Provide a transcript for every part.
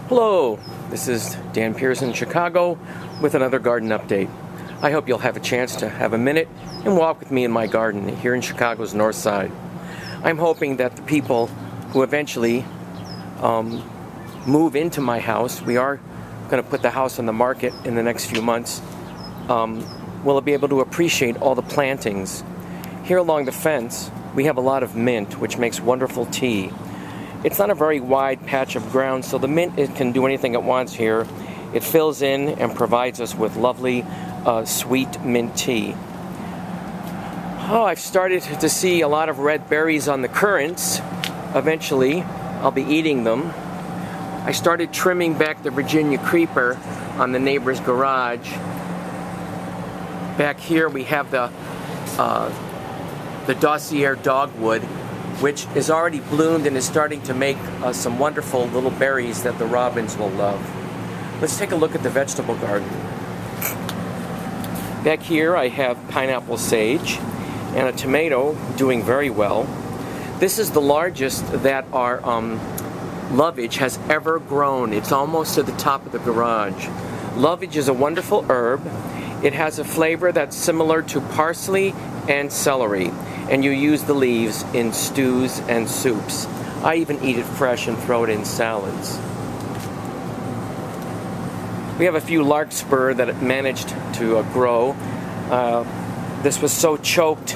Hello, this is Dan Pearson in Chicago with another garden update. I hope you'll have a chance to have a minute and walk with me in my garden here in Chicago's North Side. I'm hoping that the people who eventually move into my house, we are going to put the house on the market in the next few months, will be able to appreciate all the plantings. Here along the fence, we have a lot of mint, which makes wonderful tea. It's not a very wide patch of ground, so the mint, it can do anything it wants here. It fills in and provides us with lovely, sweet mint tea. Oh, I've started to see a lot of red berries on the currants. Eventually, I'll be eating them. I started trimming back the Virginia creeper on the neighbor's garage. Back here we have the Dossier dogwood, which is already bloomed and is starting to make some wonderful little berries that the robins will love. Let's take a look at the vegetable garden. Back here I have pineapple sage and a tomato doing very well. This is the largest that our lovage has ever grown. It's almost to the top of the garage. Lovage is a wonderful herb. It has a flavor that's similar to parsley and celery, and you use the leaves in stews and soups. I even eat it fresh and throw it in salads. We have a few larkspur that it managed to grow. This was so choked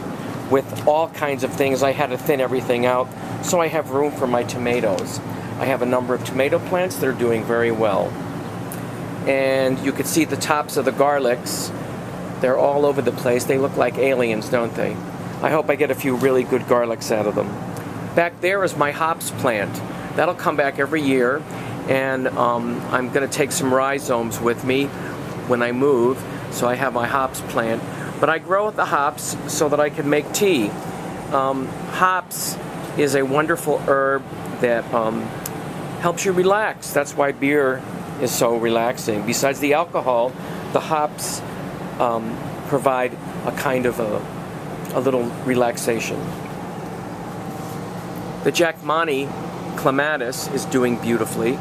with all kinds of things, I had to thin everything out, so I have room for my tomatoes. I have a number of tomato plants that are doing very well. And you can see the tops of the garlics. They're all over the place. They look like aliens, don't they? I hope I get a few really good garlics out of them. Back there is my hops plant. That'll come back every year, and I'm going to take some rhizomes with me when I move, so I have my hops plant. But I grow the hops so that I can make tea. Hops is a wonderful herb that helps you relax. That's why beer is so relaxing. Besides the alcohol, the hops provide a kind of a little relaxation. The Jackmani clematis is doing beautifully.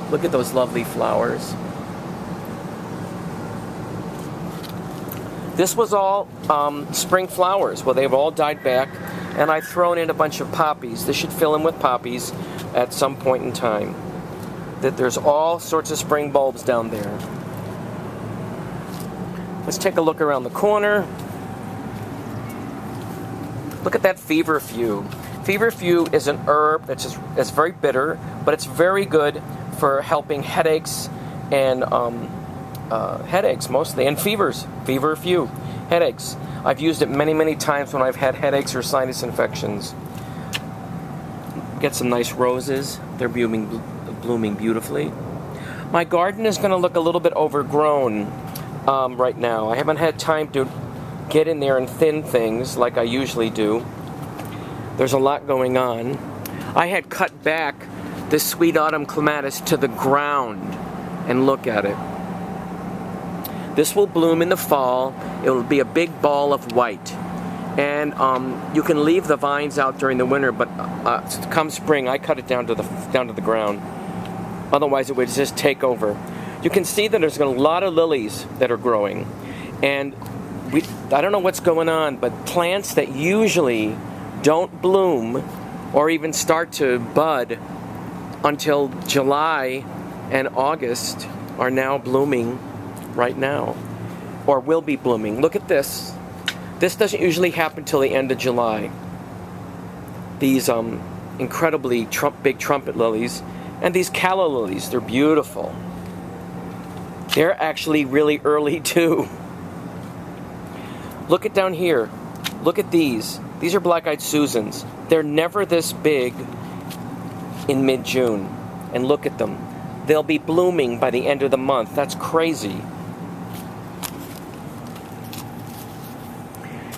Look at those lovely flowers. This was all spring flowers. Well, they've all died back, and I've thrown in a bunch of poppies. This should fill in with poppies at some point in time. That there's all sorts of spring bulbs down there. Let's take a look around the corner. Look at that feverfew. Feverfew is an herb that's very bitter, but it's very good for helping headaches and headaches mostly, and fevers. Feverfew, headaches. I've used it many, many times when I've had headaches or sinus infections. Get some nice roses. They're blooming beautifully. My garden is going to look a little bit overgrown right now. I haven't had time to get in there and thin things like I usually do. There's a lot going on. I had cut back this sweet autumn clematis to the ground, and look at it. This will bloom in the fall. It will be a big ball of white. And you can leave the vines out during the winter, but come spring, I cut it down to the ground. Otherwise, it would just take over. You can see that there's a lot of lilies that are growing, and I don't know what's going on, but plants that usually don't bloom or even start to bud until July and August are now blooming right now, or will be blooming. Look at this. This doesn't usually happen till the end of July. These incredibly big trumpet lilies, and these calla lilies, they're beautiful. They're actually really early too. Look at down here. Look at these. These are black-eyed Susans. They're never this big in mid-June. And look at them. They'll be blooming by the end of the month. That's crazy.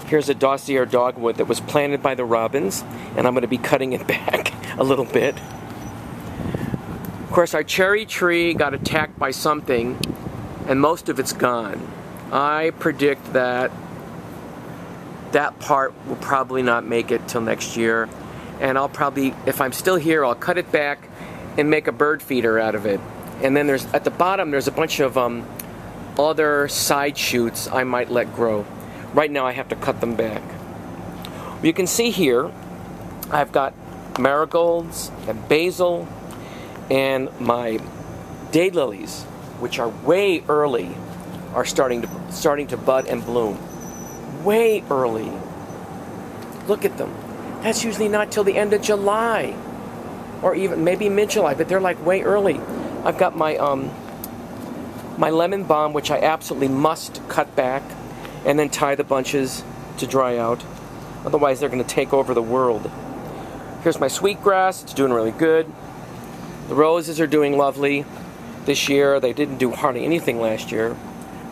Here's a Dossier dogwood that was planted by the robins, and I'm going to be cutting it back a little bit. Of course, our cherry tree got attacked by something, and most of it's gone. I predict that that part will probably not make it till next year, and I'll probably, if I'm still here, I'll cut it back and make a bird feeder out of it. And then there's, at the bottom, there's a bunch of other side shoots I might let grow. Right now I have to cut them back. You can see here, I've got marigolds and basil and my daylilies, which are way early, are starting to bud and bloom. Way early. Look at them. That's usually not till the end of July, or even maybe mid-July, but they're like way early. I've got my my lemon balm, which I absolutely must cut back and then tie the bunches to dry out. Otherwise, they're going to take over the world. Here's my sweetgrass. It's doing really good. The roses are doing lovely this year. They didn't do hardly anything last year.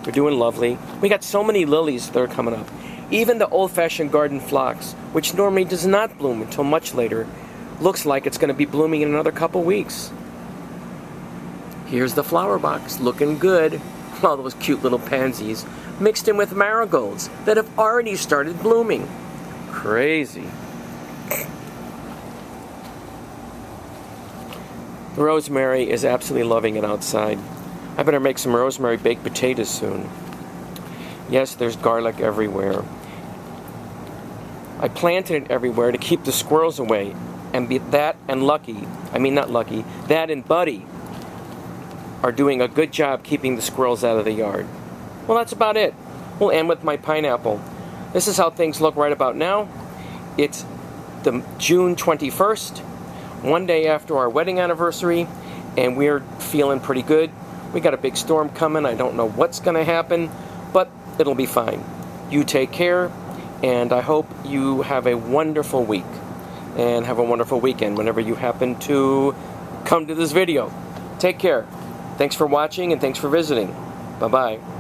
They're doing lovely. We got so many lilies that are coming up. Even the old-fashioned garden phlox, which normally does not bloom until much later, looks like it's going to be blooming in another couple weeks. Here's the flower box, looking good. All those cute little pansies mixed in with marigolds that have already started blooming. Crazy. The rosemary is absolutely loving it outside. I better make some rosemary baked potatoes soon. Yes, there's garlic everywhere. I planted it everywhere to keep the squirrels away. And that and that and Buddy are doing a good job keeping the squirrels out of the yard. Well, that's about it. We'll end with my pineapple. This is how things look right about now. It's the June 21st, one day after our wedding anniversary, and we're feeling pretty good. We got a big storm coming. I don't know what's going to happen, but it'll be fine. You take care, and I hope you have a wonderful week and have a wonderful weekend whenever you happen to come to this video. Take care. Thanks for watching and thanks for visiting. Bye-bye.